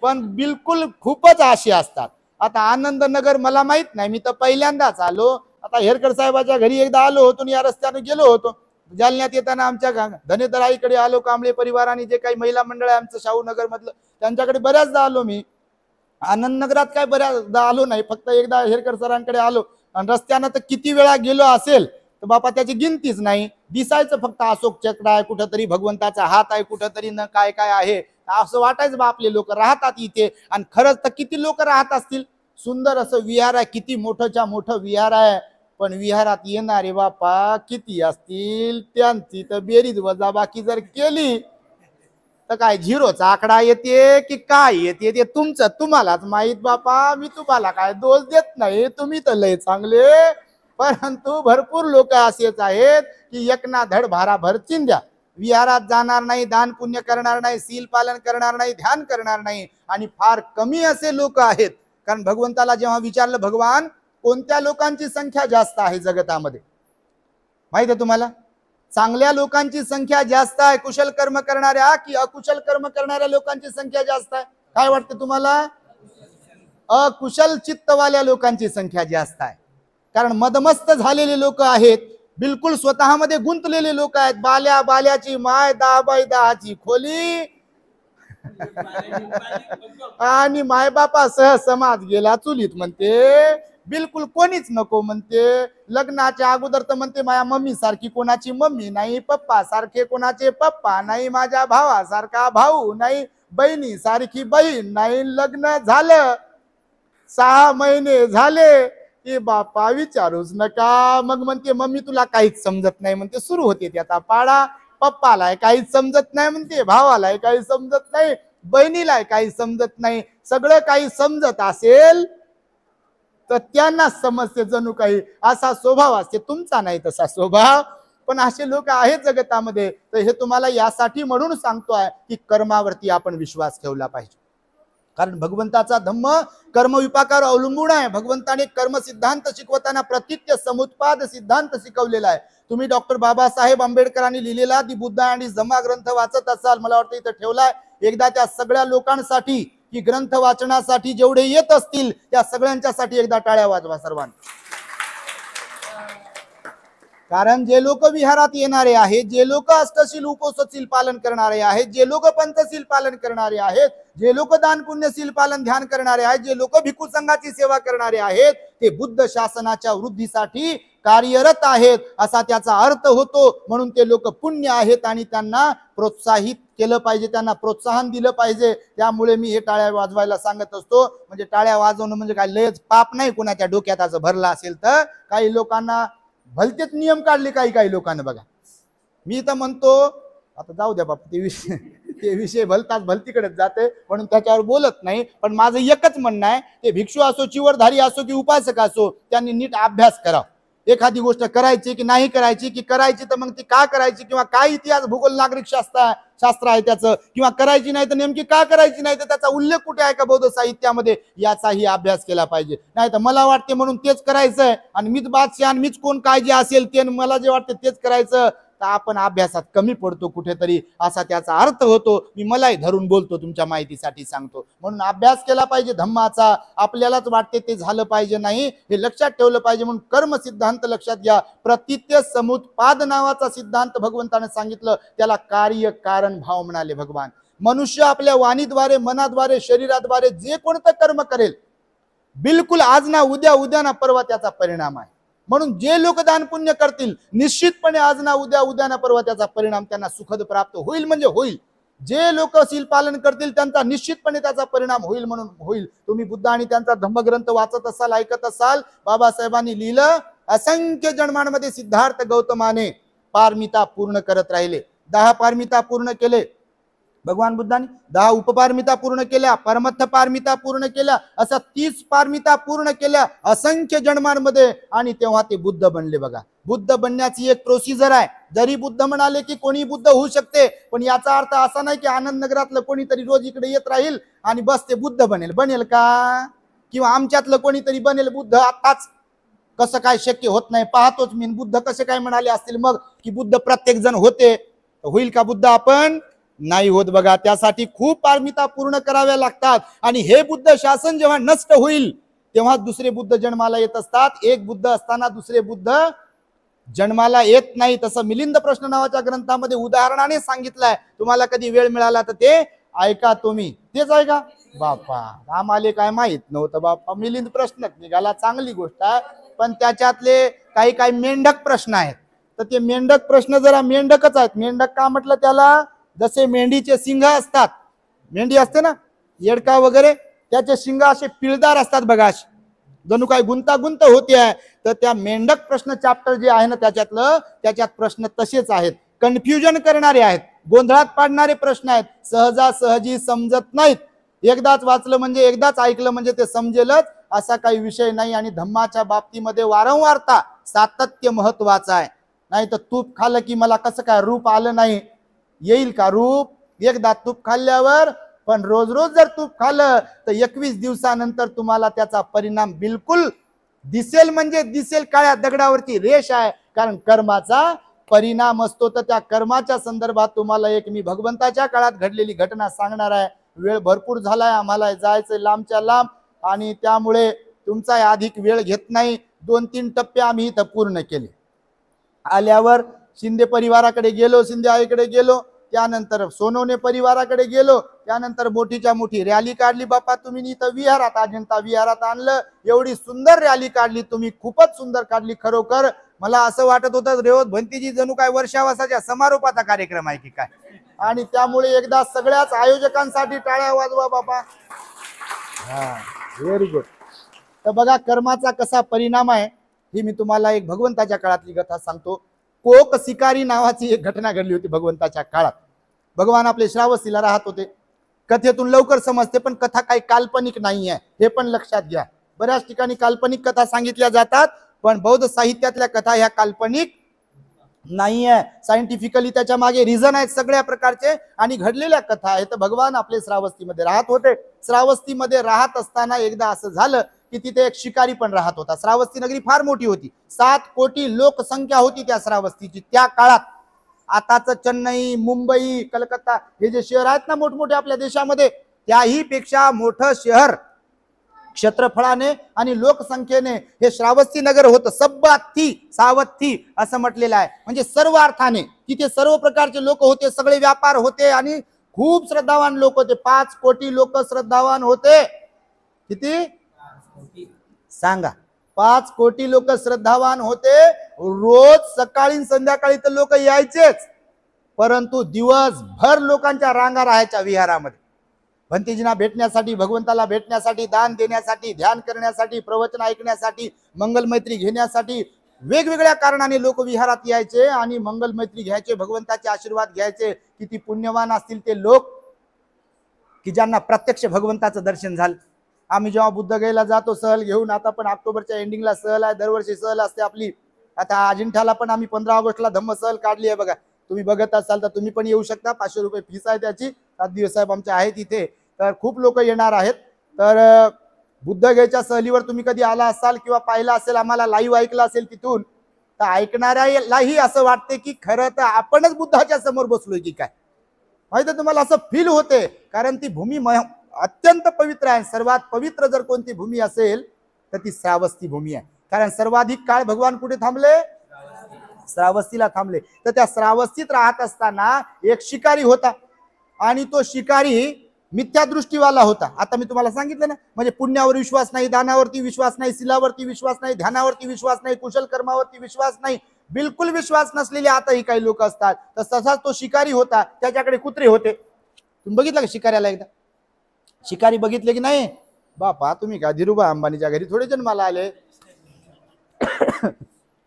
पण बिलकुल खूपच आशे असतात. आता आनंदनगर मला माहित नाही, मी तर पहिल्यांदाच आलो. आता हेरकर साहेबाच्या घरी एकदा आलो होतो आणि या रस्त्याने गेलो होतो. जालन्यात येताना आमच्या धनेतर आईकडे आलो, कांबळे परिवाराने जे काही महिला मंडळ आहे आमचं शाहूनगर मधलं, त्यांच्याकडे बऱ्याचदा आलो. मी आनंदनगरात काय बऱ्याचदा आलो नाही, फक्त एकदा हेरकर सरांकडे आलो. आणि रस्त्यानं तर किती वेळा गेलो असेल तर बापा त्याची गिनतीच नाही. दिसायचं फक्त अशोक चक्र आहे, कुठंतरी भगवंताचा हात आहे, कुठंतरी न काय काय आहे, असं वाटायचं बा आपले लोक राहतात इथे. आणि खरंच तर किती लोक राहत असतील. सुंदर असं विहार आहे, किती मोठंच्या मोठं विहार आहे, पण विहारात येणारे बापा किती असतील, त्यांची तर बेरीज वजाबाकी जर केली तर काय झिरोचा आकडा येते की काय येते ते तुमचं तुम्हालाच माहित बापा. मी तुम्हाला काय दोष देत नाही, तुम्ही तर लय चांगले, परंतु भरपूर लोक असेच आहेत की एक ना धड भाराभर चिंध्या. विहारात जाणार नाही, दान पुण्य करणार नाही, सील पालन करणार नाही, ध्यान करणार नाही, आणि फार कमी असे लोक आहेत. कारण भगवंताला जेव्हा विचारलं, भगवान कोणत्या लोकांची संख्या जास्त आहे जगतामध्ये, माहित आहे तुम्हाला? चांगल्या लोकांची संख्या जास्त आहे कुशल कर्म करणाऱ्या, की अकुशल कर्म करणाऱ्या लोकांची संख्या जास्त आहे? काय वाटतं तुम्हाला? अकुशल चित्तवाल्या लोकांची संख्या जास्त आहे. कारण मदमस्त झालेले लोक आहेत, बिलकुल स्वतःमध्ये गुंतलेले लोक आहेत. बाल्या बाल्याची माय, 10x10ची खोली, आणि मायबापासह समाज गेला चुलीत म्हणते. बिलकुल कोणीच नको म्हणते. लग्नाच्या अगोदर तर म्हणते माझ्या मम्मी सारखी कोणाची मम्मी नाही, पप्पा सारखे कोणाचे पप्पा नाही, माझ्या भावासारखा भाऊ नाही, बहिणी सारखी बहीण नाही. लग्न झालं 6 महिने झाले की बापा विचारूच नका. मग म्हणते मम्मी तुला काहीच समजत नाही म्हणते, सुरू होते त्याचा पाडा. पप्पाला काहीच समजत नाही म्हणते, भावाला काही समजत नाही, बहिणीला काही समजत नाही. सगळं काही समजत असेल तर त्यांना समजते जणू काही असा स्वभाव असते. तुमचा नाही तसा स्वभाव, पण असे लोक आहेत जगतामध्ये. तर हे तुम्हाला यासाठी म्हणून सांगतोय की कर्मावरती आपण विश्वास ठेवला पाहिजे. कारण भगवंताचा धम्म कर्मविपाकावर अवलंबून आहे. भगवंताने कर्म सिद्धांत शिकवताना प्रतीत्य समुत्पाद सिद्धांत शिकवलेला आहे. तुम्ही डॉक्टर बाबासाहेब आंबेडकरांनी लिहिलेला दी बुद्ध आणि जमा ग्रंथ वाचत असाल, मला वाटतं इथं ठेवलाय. एकदा त्या सगळ्या लोकांसाठी की ग्रंथ वाचनासाठी जेवढे येत असतील त्या सगळ्यांच्यासाठी एकदा टाळ्या वाजवा सर्वांनी. कारण जे लोक विहारात येणारे आहेत, जे लोक अष्टशील उपसशील पालन करणारे आहेत, जे लोक पंचशील पालन करणारे आहेत, जे लोक दान पुण्यशील पालन ध्यान करणारे आहेत, जे लोक भिक्खू संघाची सेवा करणारे आहेत, ते बुद्ध शासनाच्या वृद्धीसाठी कार्यरत आहेत असा त्याचा अर्थ होतो. म्हणून ते लोक पुण्य आहेत आणि त्यांना प्रोत्साहित केलं पाहिजे, त्यांना प्रोत्साहन दिलं पाहिजे. त्यामुळे मी हे टाळ्या वाजवायला सांगत असतो. म्हणजे टाळ्या वाजवणं म्हणजे काय लयच पाप नाही. कोणाच्या डोक्यात असं भरलं असेल तर काही लोकांना भलतेच नियम काढले काही लोकांना बघा. मी तर म्हणतो आता जाऊ द्या बाप, ते विषय भलताच भलतीकडेच जाते म्हणून त्याच्यावर बोलत नाही. पण माझं एकच म्हणणं आहे, ते भिक्षू असो, चिवरधारी असो की उपासक असो, त्यांनी नीट अभ्यास करावा. एखादी गोष्ट करायची की नाही करायची, की करायची तर मग ती का करायची, किंवा काय इतिहास भूगोल नागरिक शास्त्र आहे त्याचं, किंवा करायची नाही तर नेमकी का करायची नाही, तर त्याचा उल्लेख कुठे आहे का बौद्ध साहित्यामध्ये, याचाही अभ्यास केला पाहिजे. नाही तर मला वाटते म्हणून तेच करायचंय आणि मीच बादशाह आणि मीच कोण काय जे असेल ते मला जे वाटते तेच करायचं, तर आपण अभ्यासात कमी पडतो कुठेतरी असा त्याचा अर्थ होतो. मी मलाही धरून बोलतो, तुमच्या माहितीसाठी सांगतो. म्हणून अभ्यास केला पाहिजे धम्माचा. आपल्यालाच वाटते ते झालं पाहिजे नाही, हे लक्षात ठेवलं पाहिजे. म्हणून कर्म सिद्धांत लक्षात घ्या. प्रतीत्य समुत्पाद नावाचा सिद्धांत भगवंताने सांगितलं, त्याला कार्य कारण भाव म्हणाले भगवान. मनुष्य आपल्या वाणीद्वारे, मनाद्वारे, शरीराद्वारे जे कोणतं कर्म करेल, बिलकुल आज ना उद्या, उद्या ना परवा त्याचा परिणाम आहे. म्हणून जे लोक दान पुण्य करतील, निश्चितपणे आज ना उद्या, उद्या ना परवा त्याचा परिणाम त्यांना सुखद प्राप्त होईल म्हणजे होईल. जे लोक शील पालन करतील त्यांचा निश्चितपणे त्याचा परिणाम होईल म्हणून होईल. तुम्ही बुद्ध आणि त्यांचा धम्मग्रंथ वाचत असाल, ऐकत असाल, बाबासाहेबांनी लिहिलं, असंख्य जन्मांमध्ये सिद्धार्थ गौतमाने पारमिता पूर्ण करत राहिले. 10 पारमिता पूर्ण केले. भगवान बुद्धांनी 10 उपपारमिता पूर्ण केल्या, परमत्थ पारमिता पूर्ण केल्या, असा 30 पारमिता पूर्ण केल्या असंख्य जन्मांमध्ये, आणि तेव्हा ते बुद्ध बनले. बघा, बुद्ध बनण्याची एक प्रोसिजर आहे. जरी बुद्ध म्हणाले की कोणी बुद्ध होऊ शकते, पण याचा अर्थ असा नाही की आनंद नगरातलं कोणीतरी रोज इकडे येत राहील आणि बस ते बुद्ध बनेल. बनेल का? किंवा आमच्यातलं कोणीतरी बनेल बुद्ध आताच? कसं काय शक्य होत नाही. पाहतोच मी, बुद्ध कसे काय म्हणाले असतील मग की बुद्ध प्रत्येक जण होते? होईल का बुद्ध? आपण नाही होत. बघा, त्यासाठी खूप पारमिता पूर्ण कराव्या लागतात. आणि हे बुद्ध शासन जेव्हा नष्ट होईल तेव्हा दुसरे बुद्ध जन्माला येत असतात. एक बुद्ध असताना दुसरे बुद्ध जन्माला येत नाही. तसं मिलिंद प्रश्न नावाच्या ग्रंथामध्ये उदाहरणाने सांगितलंय. तुम्हाला कधी वेळ मिळाला तर ते ऐका. तुम्ही तेच ऐका. बापा, आम्हाला काय माहित नव्हतं बापा. मिलिंद प्रश्न निघाला, चांगली गोष्ट आहे, पण त्याच्यातले काही काही मेंढक प्रश्न आहेत. तर ते मेंढक प्रश्न जरा मेंढकच आहेत. मेंढक का म्हटलं त्याला? जसे मेंढीचे शिंग असतात, मेंढी असते ना येडका वगैरे, त्याचे शिंग असे पिळदार असतात बघा, जणू काय गुंतागुंत होते आहे. तर त्या मेंढक प्रश्न चॅप्टर जे आहे ना त्याच्यात प्रश्न तसेच आहेत. कन्फ्युजन करणारे आहेत, गोंधळात पाडणारे प्रश्न आहेत, सहजासहजी समजत नाहीत. एकदाच वाचलं म्हणजे, एकदाच ऐकलं म्हणजे ते समजेलच असा काही विषय नाही. आणि धम्माच्या बाबतीमध्ये वारंवारता, सातत्य महत्वाचं आहे. नाही तर तूप खाल्लं की मला कसं काय रूप आलं नाही, येईल का रूप? एकदा तूप खाल्ल्यावर. पण रोज रोज जर तूप खाल्लं तर 21 दिवसानंतर तुम्हाला त्याचा परिणाम बिलकुल दिसेल, म्हणजे दिसेल. काळ्या दगडावरची रेष आहे, कारण कर्माचा परिणाम असतो. तर त्या कर्माच्या संदर्भात तुम्हाला एक मी भगवंताच्या काळात घडलेली घटना सांगणार आहे. वेळ भरपूर झालाय, आम्हाला जायचं लांबच्या लांब, आणि त्यामुळे तुमचा अधिक वेळ घेत नाही. 2-3 टप्पे आम्ही इथं पूर्ण केले. आल्यावर शिंदे परिवाराकडे गेलो, शिंदे आईकडे गेलो, त्यानंतर सोनवणे परिवाराकडे गेलो, त्यानंतर मोठीच्या मोठी रॅली काढली. बापा, तुम्ही इथं विहारात, अजिंठा विहारात आणलं. एवढी सुंदर रॅली काढली तुम्ही, खूपच सुंदर काढली. खरोखर मला असं वाटत होतं रेवत भंतीजी जणू काय वर्षावासाच्या समारोपाचा कार्यक्रम आहे की काय. आणि त्यामुळे एकदा सगळ्याच आयोजकांसाठी टाळ्या वाजवा बाबा. हा, व्हेरी गुड. तर बघा, कर्माचा कसा परिणाम आहे ही मी तुम्हाला एक भगवंताच्या काळातली कथा सांगतो. कोक शिकारी नावाची एक घटना घडली होती भगवंताच्या काळात. भगवान आपले श्रावस्तीला राहत होते. कथेतून लवकर समजते, पण कथा काही काल्पनिक नाही आहे, हे पण लक्षात घ्या. बऱ्याच ठिकाणी काल्पनिक कथा सांगितल्या जातात, पण बौद्ध साहित्यातल्या कथा ह्या काल्पनिक नाही आहे. सायंटिफिकली त्याच्या मागे रिझन आहेत सगळ्या प्रकारचे, आणि घडलेल्या कथा आहेत. भगवान आपले श्रावस्तीमध्ये राहत होते. श्रावस्तीमध्ये राहत असताना एकदा असं झालं की तिथे एक शिकारी पण राहत होता. श्रावस्ती नगरी फार मोठी होती, 7 कोटी लोकसंख्या होती त्या श्रावस्तीची त्या काळात. आताच चेन्नई, मुंबई, कलकत्ता हे जे शहर आहेत ना मोठमोठे आपल्या देशामध्ये, त्याही पेक्षा मोठं शहर क्षेत्रफळाने आणि लोकसंख्येने हे श्रावस्ती नगर होतं. सब्बाथी सावथी असं म्हटलेलं आहे. म्हणजे सर्व अर्थाने तिथे सर्व प्रकारचे लोक होते, सगळे व्यापार होते, आणि खूप श्रद्धावान लोक होते. 5 कोटी लोक श्रद्धावान होते. किती सांगा? 5 कोटी लोक श्रद्धावान होते. रोज सकाळी संध्याकाळी तर लोक यायचेच, परंतु दिवसभर लोकांच्या रांगा राहायच्या विहारामध्ये. भंतीजींना भेटण्यासाठी, भगवंताला भेटण्यासाठी, दान देण्यासाठी, ध्यान करण्यासाठी, प्रवचन ऐकण्यासाठी, मंगलमैत्री घेण्यासाठी वेगवेगळ्या कारणाने लोक विहारात यायचे आणि मंगलमैत्री घ्यायचे, भगवंताचे आशीर्वाद घ्यायचे. किती पुण्यवान असतील ते लोक की ज्यांना प्रत्यक्ष भगवंताचं दर्शन झालं. आम्ही जेव्हा बुद्धगयेला जातो सहल घेऊन, आता पण ऑक्टोबरच्या एंडिंगला सहल आहे, दरवर्षी सहल असते आपली. आता अजिंठाला पण आम्ही 15 ऑगस्टला धम्म सहल काढली आहे बघा. तुम्ही बघत असाल तर तुम्ही पण येऊ शकता. 500 रुपये फीस आहे त्याची. साध्वी साहेब आमचे आहेत इथे, तर खूप लोक येणार आहेत. तर बुद्धगयेच्या सहलीवर तुम्ही कधी आला असाल किंवा पाहिला असेल, आम्हाला लाईव्ह ऐकलं असेल तिथून, तर ऐकणाऱ्यालाही असं वाटते की खरं तर आपणच बुद्धाच्या समोर बसलोय की काय. माहिती तुम्हाला असं फील होते, कारण ती भूमी अत्यंत पवित्र आहे. सर्वात पवित्र जर कोणती भूमी असेल तर ती श्रावस्ती भूमी आहे. कारण सर्वाधिक काळ भगवान कुठे थांबले? श्रावस्तीला थांबले. तर त्या श्रावस्तीत राहत असताना एक शिकारी होता, आणि तो शिकारी मिथ्या दृष्टीवाला होता. आता मी तुम्हाला सांगितलं ना, म्हणजे पुण्यावर विश्वास नाही, दानावरती विश्वास नाही, शिलावरती विश्वास नाही, ध्यानावरती विश्वास नाही, कुशल कर्मावरती विश्वास नाही, बिलकुल विश्वास नसलेले आताही काही लोक असतात. तर तसाच तो शिकारी होता. त्याच्याकडे कुत्रे होते. तुम्ही बघितलं का शिकाऱ्याला? एकदा शिकारी बघितले की नाही? बापा, तुम्ही का धीरूभाई अंबानीच्या घरी थोडे जन्माला आले?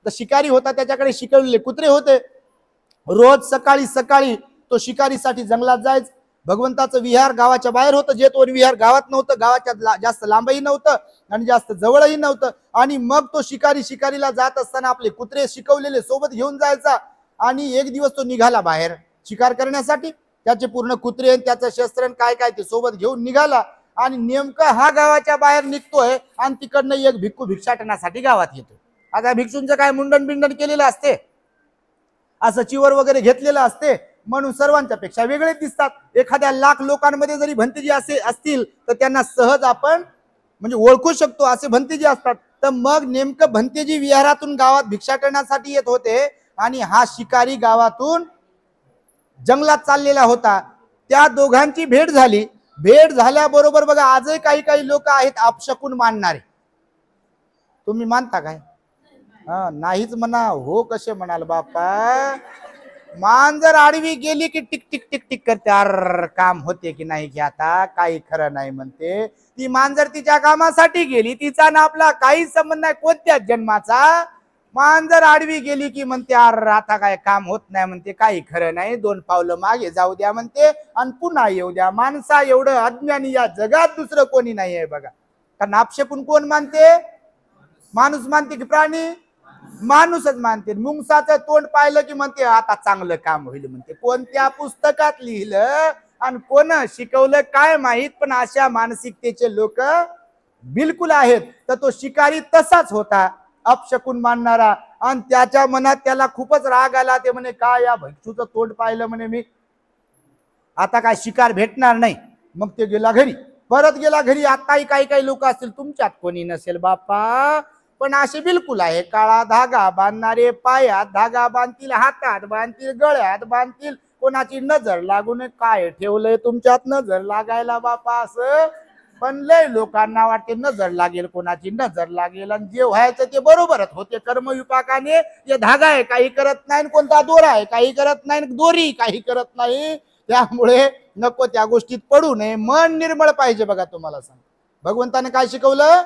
तर शिकारी होता, त्याच्याकडे शिकवलेले कुत्रे होते. रोज सकाळी सकाळी तो शिकारीसाठी जंगलात जायचा. भगवंताचं विहार गावाच्या बाहेर होतं, जेतवन विहार गावात नव्हतं, गावाच्या जास्त लांबही नव्हतं आणि जास्त जवळही नव्हतं. आणि मग तो शिकारीला जात असताना आपले कुत्रे शिकवलेले सोबत घेऊन जायचा. आणि एक दिवस तो निघाला बाहेर शिकार करण्यासाठी, त्याचे पूर्ण कुत्रे त्याचं शस्त्र काय काय ते सोबत घेऊन निघाला. आणि नेमका हा गावाच्या बाहेर निघतोय आणि तिकडनं एक भिक्खू भिक्षाटनासाठी गावात येतो. आता भिक्षूंचं काय मुंडन बिंडन केलेलं असते, असं चिवर वगैरे घेतलेलं असते, म्हणून सर्वांच्या पेक्षा वेगळे दिसतात. एखाद्या लाख लोकांमध्ये जरी भंतेजी असे असतील तर त्यांना सहज आपण म्हणजे ओळखू शकतो, असे भंतेजी असतात. तर मग नेमकं भंतेजी विहारातून गावात भिक्षाटनासाठी येत होते आणि हा शिकारी गावातून जंगलात चाललेला होता. त्या दोघांची भेट झाली. भेट झाल्याबरोबर बघा आजही काही काही लोक आहेत अपशकुन मानणारे. तुम्ही मानता काय? नाहीच म्हणा, हो कसे म्हणाल बापा. मांजर आडवी गेली की टिक टिक टिक टिक करते, अर काम होते की नाही की आता काही खरं नाही म्हणते. ती मांजर तिच्या कामासाठी गेली, तिचा ना आपला काही संबंध नाही कोणत्याच जन्माचा. मांजर आडवी गेली की म्हणते अर आता काय काम होत नाही म्हणते, काही खरं नाही, 2 पावलं मागे जाऊ द्या म्हणते आणि पुन्हा येऊ द्या. माणसा एवढं अज्ञानी या जगात दुसरं कोणी नाही आहे बघा. कारण अपशकुन कोण मानते? माणूस मानते की प्राणी? माणूसच मानते. मुंगसाचं तोंड पाहिलं की म्हणते आता चांगलं काम होईल म्हणते. कोणत्या पुस्तकात लिहिलं आणि कोण शिकवलं काय माहित, पण अशा मानसिकतेचे लोक बिलकुल आहेत. तर तो शिकारी तसाच होता, अपशकुन मानणारा. आणि त्याच्या मनात त्याला खूपच राग आला. ते म्हणे काय या भिक्षूचं तोंड पाहिलं म्हणे मी, आता काय शिकार भेटणार नाही. मग ते गेला घरी, परत गेला घरी. आताही काही काही लोक असतील, तुमच्यात कोणी नसेल बापा, पण असे बिलकुल आहे. काळा धागा बांधणारे पायात धागा बांधतील, हातात बांधतील, गळ्यात बांधतील. कोणाची नजर लागू नये. काय ठेवलंय तुमच्यात नजर लागायला बापा असं? पण लय लोकांना वाटते नजर लागेल, कोणाची नजर लागेल. आणि जे व्हायचं ते बरोबरच होते कर्मविपाकाने. हे धागा आहे काही करत नाही, कोणता दोरा आहे काही करत नाही, दोरी काही करत नाही. त्यामुळे नको त्या गोष्टीत पडू नये. मन निर्मळ पाहिजे. बघा तुम्हाला सांग, भगवंताने काय शिकवलं?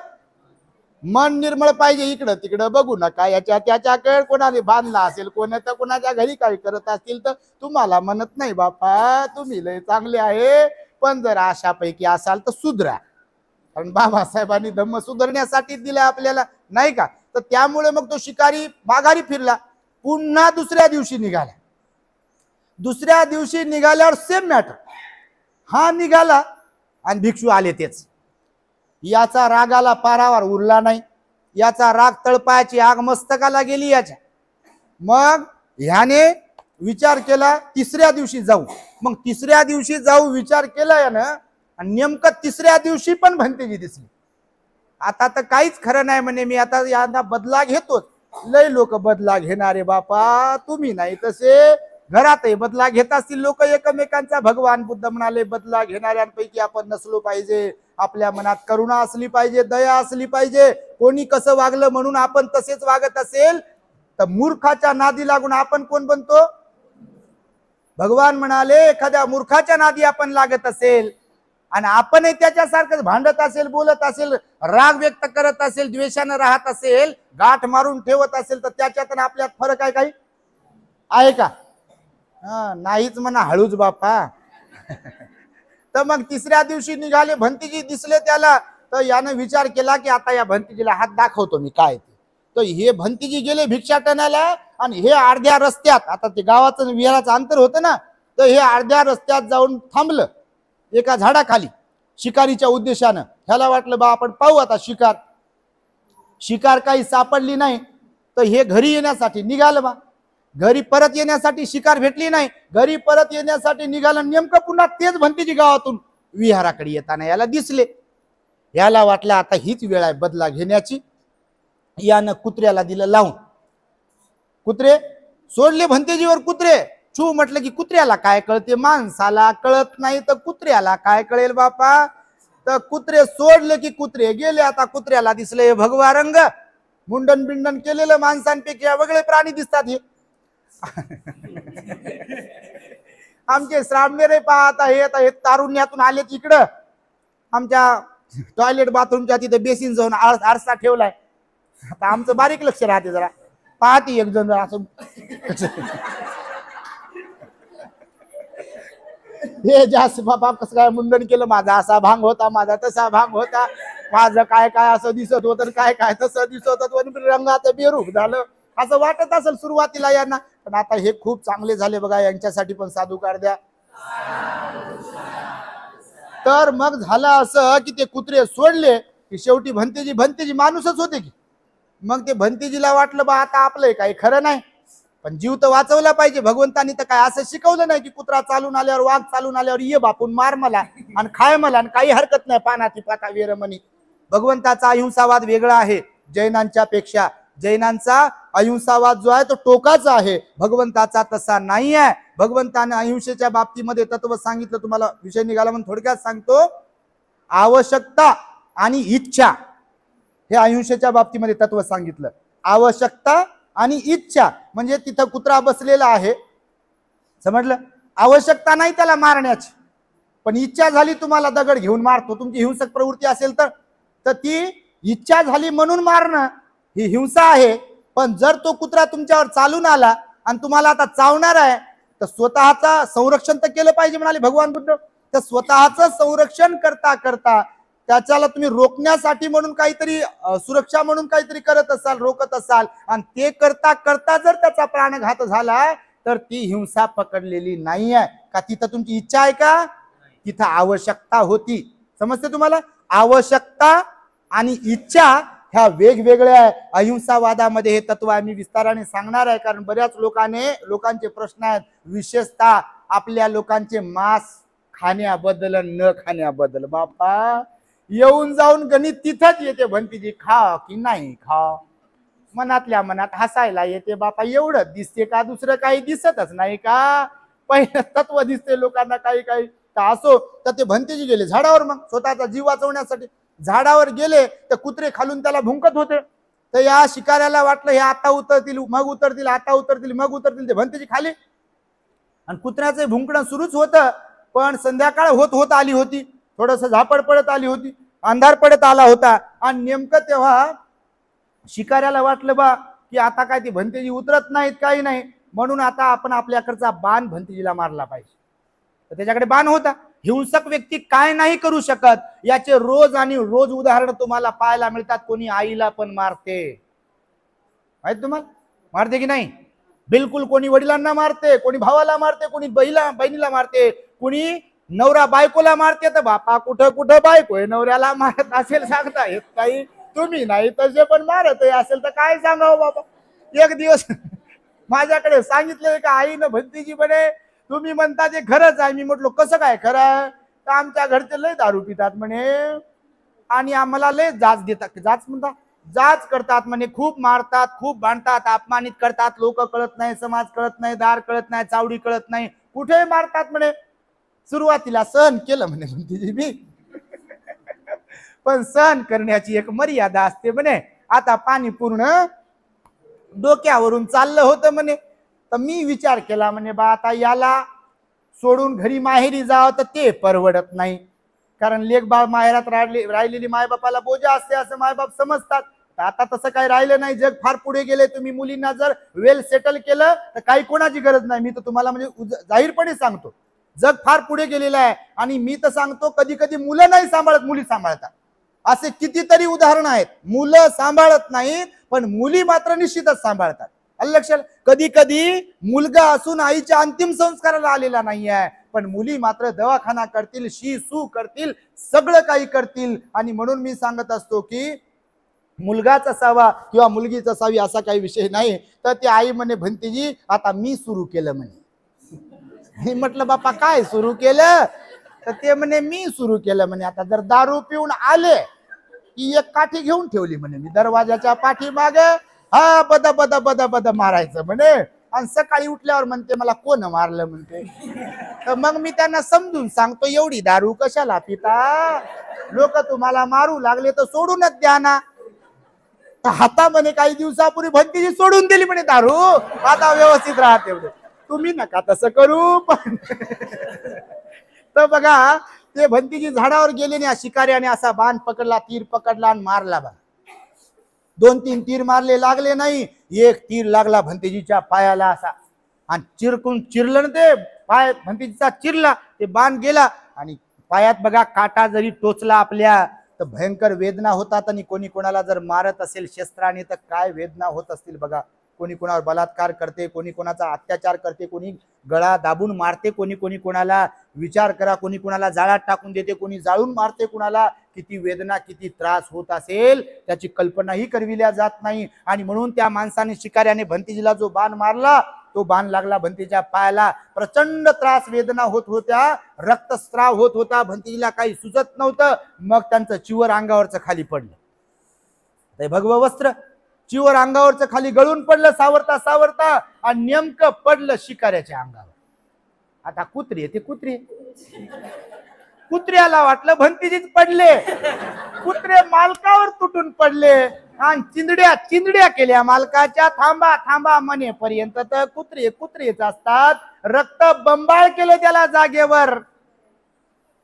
मन निर्मळ पाहिजे. इकडं तिकडं बघू नका. याच्या त्याच्याकडे कोणाने बांधला असेल, कोणाच्या कोणाच्या घरी काही करत असतील तर तुम्हाला म्हणत नाही बापा तुम्ही लय चांगले आहे, पण जर अशापैकी असाल तर सुधरा. कारण बाबासाहेबांनी धम्म सुधारण्यासाठी दिलं आपल्याला, नाही का? तर त्यामुळे मग तो शिकारी माघारी फिरला. पुन्हा दुसऱ्या दिवशी निघाला. दुसऱ्या दिवशी निघाल्यावर सेम मॅटर. हा निघाला आणि भिक्षू आले तेच. याचा रागाला पारावर उरला नाही. याचा राग तळपायाची आग मस्तकाला गेली याच्या. मग ह्याने विचार केला तिसऱ्या दिवशी जाऊ. मग तिसऱ्या दिवशी जाऊ विचार केला यानं, आणि नेमकं तिसऱ्या दिवशी पण भंतेजी दिसली. आता तर काहीच खरं नाही म्हणे, मी आता यांना बदला घेतोच. लय लोक बदला घेणारे बापा, तुम्ही नाही तसे. घरातही बदला घेत असतील लोक एकमेकांचा. भगवान बुद्ध म्हणाले बदला घेणाऱ्यांपैकी आपण नसलो पाहिजे. आपल्या मनात करुणा असली पाहिजे, दया असली पाहिजे. कोणी कसं वागलं म्हणून आपण तसेच वागत असेल तर मूर्खाच्या नादी लागून आपण कोण बनतो? भगवान म्हणाले एखाद्या मूर्खाच्या नादी आपण लागत असेल आणि आपणही त्याच्यासारखंच भांडत असेल, बोलत असेल, राग व्यक्त करत असेल, द्वेषानं राहत असेल, गाठ मारून ठेवत असेल, तर त्याच्यात आपल्यात फरक आहे काही आहे का? नाहीच म्हणा, हळूच बापा. तर मग तिसऱ्या दिवशी निघाले. भंतीजी दिसले त्याला. तर यानं विचार केला की आता या भंतीजीला हात दाखवतो मी काय ते. तर हे भंतीजी गेले भिक्षाटनाला आणि हे अर्ध्या रस्त्यात, आता ते गावाचं विहाराचं अंतर होतं ना, तर हे अर्ध्या रस्त्यात जाऊन थांबलं एका झाडाखाली शिकारीच्या उद्देशानं. ह्याला वाटलं बा आपण पाहू आता शिकार. शिकार काही सापडली नाही तर हे घरी येण्यासाठी निघालं. बा घरी परत येण्यासाठी शिकार भेटली नाही. घरी परत येण्यासाठी निघालं. नेमकं पुन्हा तेच भंतीजी गावातून विहाराकडे येताना याला दिसले. याला वाटलं आता हीच वेळ आहे बदला घेण्याची. यानं कुत्र्याला दिलं लावून. कुत्रे सोडले भंतेजीवर. कुत्रे छू म्हटलं की कुत्र्याला काय कळते? माणसाला कळत नाही तर कुत्र्याला काय कळेल बापा? तर कुत्रे सोडले की कुत्रे गेले. आता कुत्र्याला दिसले भगवा रंग, मुंडन बिंडन केलेलं. माणसांपैकी वेगळे प्राणी दिसतात हे. आमचे श्रावणेरे पाहता हे तारुण्यातून आलेत इकडं. आमच्या टॉयलेट बाथरूमच्या तिथे बेसिन जाऊन आरसा ठेवलाय. आता आमचं बारीक लक्ष राहते. जरा पाहते एक जण असं हे जास्त बाबा कसं काय मुंडन केलं, माझा असा भांग होता, माझा तसा भांग होता, माझं काय काय असं दिसत होतं, काय काय तसं दिसत होतं, रंगाचं बेरूप झालं असं वाटत असेल सुरुवातीला यांना. पण आता हे खूप चांगले झाले बघा, यांच्यासाठी पण साधुकार द्या. तर मग झालं असं की ते कुत्रे सोडले की शेवटी भंतेजी माणूसच होते की. मग ते भंतेजीला वाटलं बा आता आपलं काही खरं नाही, पण जीव तर वाचवला पाहिजे. भगवंतानी तर काय असं शिकवलं नाही की कुत्रा चालून आल्यावर, वाघ चालून आल्यावर ये बापून मार मला आणि खाय मला आणि काही हरकत नाही, पानाती पाता वेरमणी. भगवंताचा अहिंसावाद वेगळा आहे जैनांच्या पेक्षा. जैनांचा अहिंसावाद जो आहे तो टोकाचा आहे, भगवंताचा तसा नाही आहे. भगवंताने अहिंसेच्या बाबतीमध्ये तत्व सांगितलं. तुम्हाला विषय निघाला म्हणून थोडक्यात सांगतो. आवश्यकता आणि इच्छा हे अहिंसेच्या बाबतीमध्ये तत्व सांगितलं. आवश्यकता आणि इच्छा म्हणजे तिथं कुत्रा बसलेला आहे, समजलं. आवश्यकता नाही त्याला मारण्याची, पण इच्छा झाली तुम्हाला दगड घेऊन मारतो, तुमची हिंसक प्रवृत्ती असेल तर ती इच्छा झाली म्हणून मारणं ही हिंसा आहे. पण जर तो कुत्रा तुमच्यावर चालून आला आणि तुम्हाला आता चावणार आहे, तर स्वतःचा संरक्षण तर केलं पाहिजे म्हणाले भगवान बुद्ध. तर स्वतःचं संरक्षण करता करता त्याच्याला तुम्ही रोखण्यासाठी म्हणून काहीतरी सुरक्षा म्हणून काहीतरी करत असाल, रोखत असाल, आणि ते करता करता जर त्याचा प्राणघात झाला तर ती हिंसा पकडलेली नाही आहे. का तिथं तुमची इच्छा आहे का? तिथं आवश्यकता होती. समजते तुम्हाला? आवश्यकता आणि इच्छा ह्या वेगवेगळ्या आहे. अहिंसावादामध्ये हे तत्व आम्ही विस्ताराने सांगणार आहे, कारण बऱ्याच लोकांचे प्रश्न आहेत, विशेषतः आपल्या लोकांचे मांस खाण्याबद्दल न खाण्याबद्दल. बापा येऊन जाऊन गणित तिथंच येते, भंतीजी खा की नाही खा, मनातल्या मनात हसायला येते. बापा एवढं दिसते का, दुसरं काही दिसतच नाही का? पहिलं तत्व दिसते लोकांना काही काही. असो तर ते भंतीजी गेले झाडावर, मग स्वतःचा जीव वाचवण्यासाठी झाडावर गेले तर कुत्रे खालून त्याला भुंकत होते. तर या शिकाऱ्याला वाटलं हे आता उतरतील मग उतरतील, आता उतरतील मग उतरतील. ते भंतीजी खाली आणि कुत्र्याचं भुंकणं सुरूच होतं. पण संध्याकाळ होत होत आली होती, थोडस झापड पडत आली होती, अंधार पडत आला होता. आणि नेमकं तेव्हा शिकाऱ्याला वाटलं बा की आता काय ती भंतेजी उतरत नाहीत, काही नाही, म्हणून आता आपण आपल्याकडचा बाण भंतेजीला मारला पाहिजे. तर त्याच्याकडे बाण होता. हिंसक व्यक्ती काय नाही करू शकत याचे रोज आणि रोज उदाहरण तुम्हाला पाहायला मिळतात. कोणी आईला पण मारते, माहित तुम्हाला, मारते की नाही? बिलकुल. कोणी वडिलांना मारते, कोणी भावाला मारते, कोणी बहिणीला मारते, कोणी नवरा बायकोला मारते. तर बापा कुठं कुठं बायको आहे नवऱ्याला मारत असेल सांगता येत काही, तुम्ही नाही तसे पण मारत असेल तर काय सांगावं बाबा. एक दिवस माझ्याकडे सांगितलं का आईनं भंतीजी म्हणे तुम्ही म्हणता ते खरंच आहे. मी म्हटलो कसं काय खरं आहे? तर आमच्या घरचे लय दारू पितात म्हणे आणि आम्हाला लय जाच देतात, जाच म्हणतात, जाच करतात म्हणे, खूप मारतात, खूप भांडतात, अपमानित करतात. लोक कळत नाही, समाज कळत नाही, दार कळत नाही, चावडी कळत नाही, कुठे मारतात म्हणे. सुरुवातीला सहन केलं म्हणे भंतीजी मी, पण सहन करण्याची एक मर्यादा असते म्हणे. आता पाणी पूर्ण डोक्यावरून चाललं होतं म्हणे. तर मी विचार केला म्हणे बा आता याला सोडून घरी माहेरी जावं तर ते परवडत नाही, कारण लेक बाळ माहेरात राहिलेली मायबापाला बोजा असते असं मायबाप समजतात. आता तसं काही राहिलं नाही, जग फार पुढे गेले. तुम्ही मुलींना जर वेल सेटल केलं तर काही कोणाची गरज नाही. मी तर तुम्हाला म्हणजे जाहीरपणे सांगतो, जग फार पुढे गेलेलं आहे. आणि मी तर सांगतो कधी कधी मुलं नाही सांभाळत, मुली सांभाळतात. असे कितीतरी उदाहरण आहेत. मुलं सांभाळत नाहीत पण मुली मात्र निश्चितच सांभाळतात. लक्षात, कधी कधी मुलगा असून आईच्या अंतिम संस्काराला आलेला नाही आहे, पण मुली मात्र दवाखाना करतील, शी सू करतील, सगळं काही करतील. आणि म्हणून मी सांगत असतो की मुलगाच असावा किंवा मुलगीच असावी असा काही विषय नाही. तर ती आई म्हणे भंतीजी आता मी सुरू केलं म्हणे. मी म्हटलं बापा काय सुरू केलं? तर ते म्हणे मी सुरू केलं म्हणे. आता जर दारू पिऊन आले की एक काठी घेऊन ठेवली म्हणे मी दरवाजाच्या पाठीमागे, हा बदा बदा बदा बदा मारायचं म्हणे. आणि सकाळी उठल्यावर म्हणते मला कोण मारलं म्हणते. तर मग मी त्यांना समजून सांगतो एवढी दारू कशाला पिता, लोक तुम्हाला मारू लागले तर सोडूनच द्या ना. आता म्हणे काही दिवसापूर्वी भंतीजी सोडून दिली म्हणे दारू, आता व्यवस्थित राहते एवढे, तुम्ही नका तसं करू. पण तर बघा ते भंतीजी झाडावर गेले नाही, शिकाऱ्याने असा बाण पकडला, तीर पकडला आणि मारला. बा 2-3 तीर मारले, लागले नाही. एक तीर लागला भंतीजीच्या पायाला असा आणि चिरकून चिरलं ते पाय भंतीजीचा चिरला, ते बाण गेला आणि पायात बघा काटा जरी टोचला आपल्या तर भयंकर वेदना होतात. आणि कोणी कोणाला जर मारत असेल शस्त्राने तर काय वेदना होत असतील बघा. कोणी कोणावर बलात्कार करते, कोणी कोणाचा अत्याचार करते, कोणी गळा दाबून मारते, कोणी कोणाला विचार करा, कोणी कोणाला जाळात टाकून देते, कोणी जाळून मारते कुणाला. किती वेदना किती त्रास होत असेल त्याची कल्पनाही करविल्या जात नाही. आणि म्हणून त्या माणसाने शिकाऱ्याने भंतीजीला जो बाण मारला तो बाण लागला भंतीच्या पायाला. प्रचंड त्रास वेदना होत होत्या, रक्तस्राव होत होता, भंतीजीला काही सुचत नव्हतं. मग त्यांचं चिवर अंगावरचं खाली पडलं, ते भगवं वस्त्र चिवर अंगावरचं खाली गळून पडलं सावरता सावरता आणि नेमकं पडलं शिकाऱ्याच्या अंगावर. आता कुत्री ते कुत्री, कुत्र्याला वाटलं भंतीजीच पडले, कुत्रे मालकावर तुटून पडले आणि चिंदड्या केल्या मालकाच्या. थांबा थांबा म्हणेपर्यंत तर कुत्रेच असतात. रक्त बंबाळ केलं त्याला जागेवर.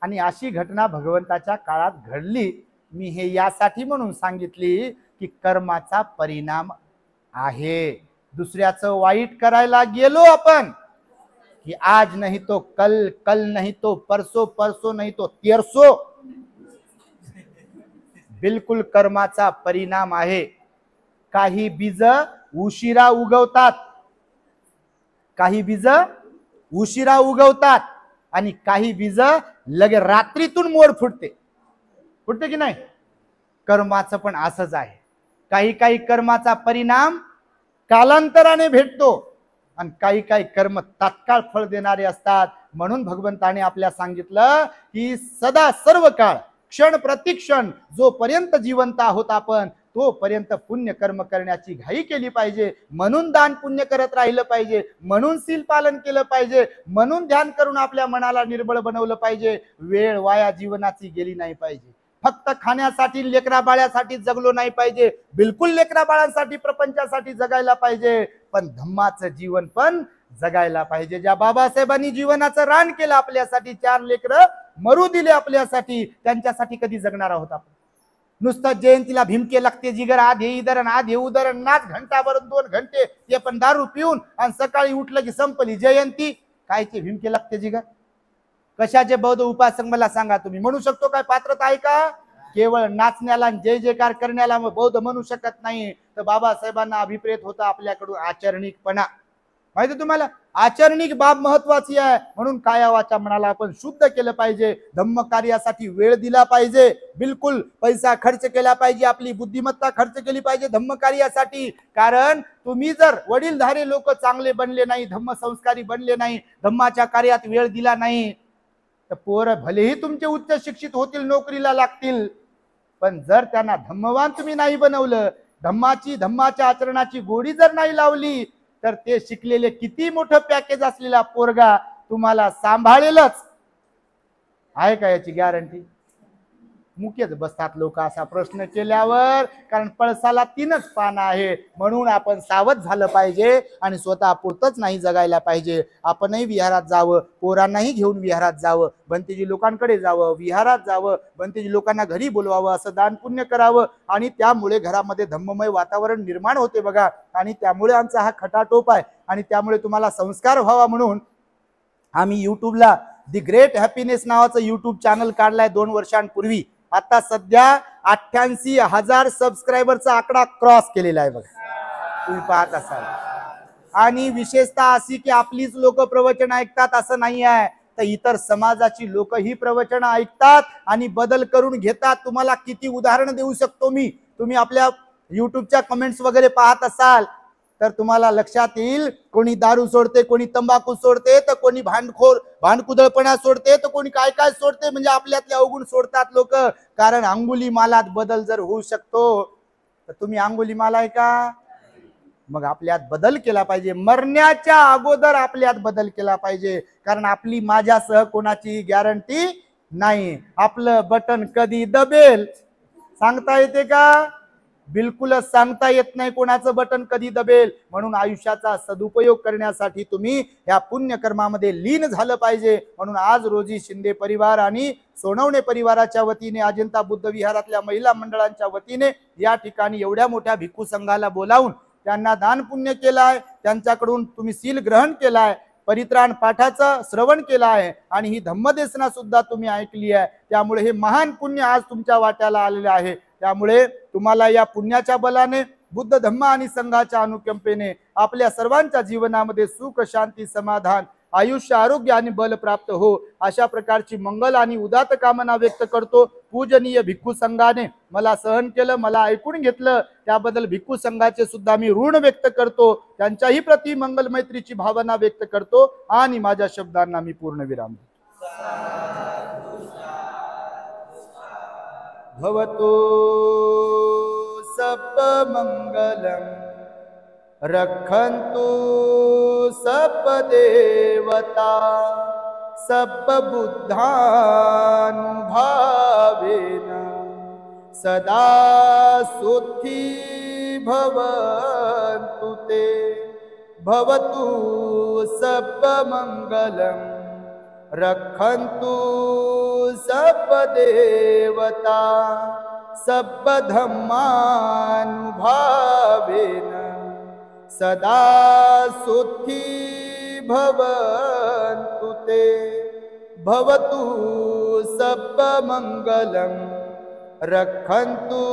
आणि अशी घटना भगवंताच्या काळात घडली. मी हे यासाठी म्हणून सांगितली की कर्माचा परिणाम आहे. दुसऱ्याचं वाईट करायला गेलो आपण कि आज नहीं तो कल, कल नहीं तो परसों, परसों नहीं तो तेरसो. बिलकुल कर्माचा परिणाम आहे. काही बीज उशिरा उगवतात, काही बीज उशिरा उगवतात आणि काही बीज लगे रात्रीतून मोड फुटते की नाही. कर्माचं पण असंच आहे. काही कर्माचा परिणाम कालांतराने भेटतो आणि काही कर्म तात्काळ फळ देणारे असतात. म्हणून भगवंताने आपल्या सांगितलं की सदा सर्व काळ क्षण प्रतिक्षण जोपर्यंत जिवंत आहोत आपण तोपर्यंत पुण्य कर्म करण्याची घाई केली पाहिजे. म्हणून दान पुण्य करत राहिलं पाहिजे, म्हणून सील पालन केलं पाहिजे, म्हणून ध्यान करून आपल्या मनाला निर्बळ बनवलं पाहिजे. वेळ वाया जीवनाची गेली नाही पाहिजे. फक्त खाण्यासाठी लेकरा बाळ्यासाठी जगलो नाही पाहिजे. बिलकुल लेकरा बाळांसाठी प्रपंचासाठी जगायला पाहिजे, पण धम्माचं जीवन पण जगायला पाहिजे. ज्या बाबासाहेबांनी जीवनाचं रान केलं आपल्यासाठी, 4 लेकरं मरू दिले आपल्यासाठी, त्यांच्यासाठी कधी जगणार आहोत आपण. नुसतं जयंतीला भिमके लागते जिगर, आज हे इधर आज हे उदर, नाच घंटाभर 2 घंटे ते पण दारू पिऊन आणि सकाळी उठलं की संपली जयंती. कायचे भिमके लागते जिगर, कशाचे बौद्ध उपासक मला सांगा. तुम्ही म्हणू शकतो काय पात्रता आहे का? केवळ नाचण्याला जय जयकार करण्याला बौद्ध म्हणू शकत नाही. तर बाबासाहेबांना अभिप्रेत होता आपल्याकडून आचरणिकपणा. माहिती तुम्हाला, आचरणिक बाब महत्वाची आहे. म्हणून काया वाचा मनाला आपण शुद्ध केलं पाहिजे. धम्म कार्यासाठी वेळ दिला पाहिजे, बिलकुल पैसा खर्च केला पाहिजे, आपली बुद्धिमत्ता खर्च केली पाहिजे धम्म कार्यासाठी. कारण तुम्ही जर वडीलधारे लोक चांगले बनले नाही, धम्म संस्कारी बनले नाही, धम्माच्या कार्यात वेळ दिला नाही तर पोर भलेही तुमचे उच्च शिक्षित होतील, नोकरीला लागतील, पण जर त्यांना धम्मवान तुम्ही नाही बनवलं, धम्माच्या आचरणाची गोडी जर नाही लावली तर ते शिकलेले किती मोठं पॅकेज असलेला पोरगा तुम्हाला सांभाळेलच. आहे का याची गॅरंटी? मुख्यच बसतात लोक असा प्रश्न केल्यावर, कारण पळसाला 3च पानं आहे. म्हणून आपण सावध झालं पाहिजे आणि स्वतः पुरतच नाही जगायला पाहिजे. आपणही विहारात जावं, पोरांनाही घेऊन विहारात जावं, भंतेजी लोकांकडे जावं, विहारात जावं, भंतेजी लोकांना घरी बोलवावं, असं दान पुण्य करावं. आणि त्यामुळे घरामध्ये धम्ममय वातावरण निर्माण होते बघा. आणि त्यामुळे आमचा हा खटाटोप आहे. आणि त्यामुळे तुम्हाला संस्कार व्हावा म्हणून आम्ही युट्यूबला दी ग्रेट हॅपीनेस नावाचं युट्यूब चॅनल काढलाय 2 वर्षांपूर्वी. आता सध्या 88,000 सबस्क्रायबरचा आकडा क्रॉस केलेला आहे बघा, तुम्ही पाहत असाल. आणि विशेषतः अशी की आपलीच लोक प्रवचन ऐकतात असं नाही आहे, तर इतर समाजाची लोक ही प्रवचन ऐकतात आणि बदल करून घेतात. तुम्हाला किती उदाहरण देऊ शकतो मी. तुम्ही आपल्या युट्यूबच्या कमेंट्स वगैरे पाहत असाल तर तुम्हाला लक्षात येईल. कोणी दारू सोडते, कोणी तंबाखू सोडते, तर कोणी भांडकुदळपणा सोडते, तर कोणी काय काय सोडते. म्हणजे आपल्यातले अवगुण सोडतात लोक. कारण अंगुली मालात बदल जर होऊ शकतो तर तुम्ही अंगुली माला आहे का? मग आपल्यात बदल केला पाहिजे. मरण्याच्या अगोदर आपल्यात बदल केला पाहिजे. कारण आपली माझ्यासह कोणाची गॅरंटी नाही. आपलं बटन कधी दबेल सांगता येते का? बिलकुलच सांगता येत नाही कोणाचं बटन कधी दबेल. म्हणून आयुष्याचा सदुपयोग करण्यासाठी तुम्ही या पुण्यकर्मामध्ये लीन झालं पाहिजे. म्हणून आज रोजी शिंदे परिवार आणि सोनवणे परिवाराच्या वतीने, अजिंठा बुद्ध विहारातल्या महिला मंडळांच्या वतीने या ठिकाणी एवढ्या मोठ्या भिक्खू संघाला बोलावून त्यांना दान पुण्य केलाय, त्यांच्याकडून तुम्ही सील ग्रहण केलाय. परित्राण पाठाचं श्रवण केलं आहे आणि ही धम्मदेशना सुद्धा तुम्ही ऐकली आहे। त्यामुळे हे महान पुण्य आज तुमच्या वाट्याला आलेले आहे। त्यामुळे तुम्हाला या पुण्याच्या बलाने बुद्ध धम्म आणि संघाच्या अनुकंपेने आपल्या सर्वांच्या जीवनामध्ये सुख शांती समाधान आयुष्य आरोग्य आणि बल प्राप्त हो अशा प्रकारची मंगल आणि उदात्त कामना व्यक्त करतो। पूजनीय भिक्खू संघाने मला सहन केलं, मला ऐकून घेतलं, त्याबद्दल भिक्खू संघाचे सुद्धा मी ऋण व्यक्त करतो। त्यांच्याही प्रति मंगल मैत्रीची भावना व्यक्त करतो आणि माझ्या शब्दांना मी पूर्ण विराम देतो। भवतो सब मंगलम रखन्तु सब देवता सब बुद्धानुभावेन सदा सुखी भवन्तु ते। भवतु सब मंगलम रखन्तु सब देवता सब धम्मानुभावेन सदा सुखी भवन्तु ते। भवतु सब मंगलम रखन्तु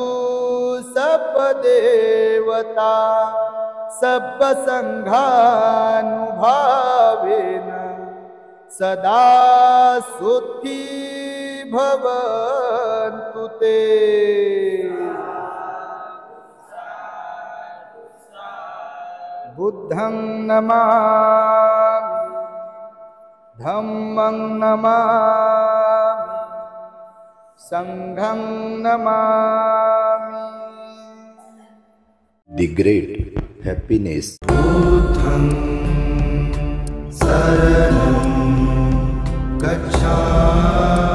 सब देवता सब संघानुभावेन सदा सुखी भवन्तु ते। बुद्धं नमामि धम्मं नमामि संघं नमामि। The great happiness. बुद्धं शरणं गच्छामि।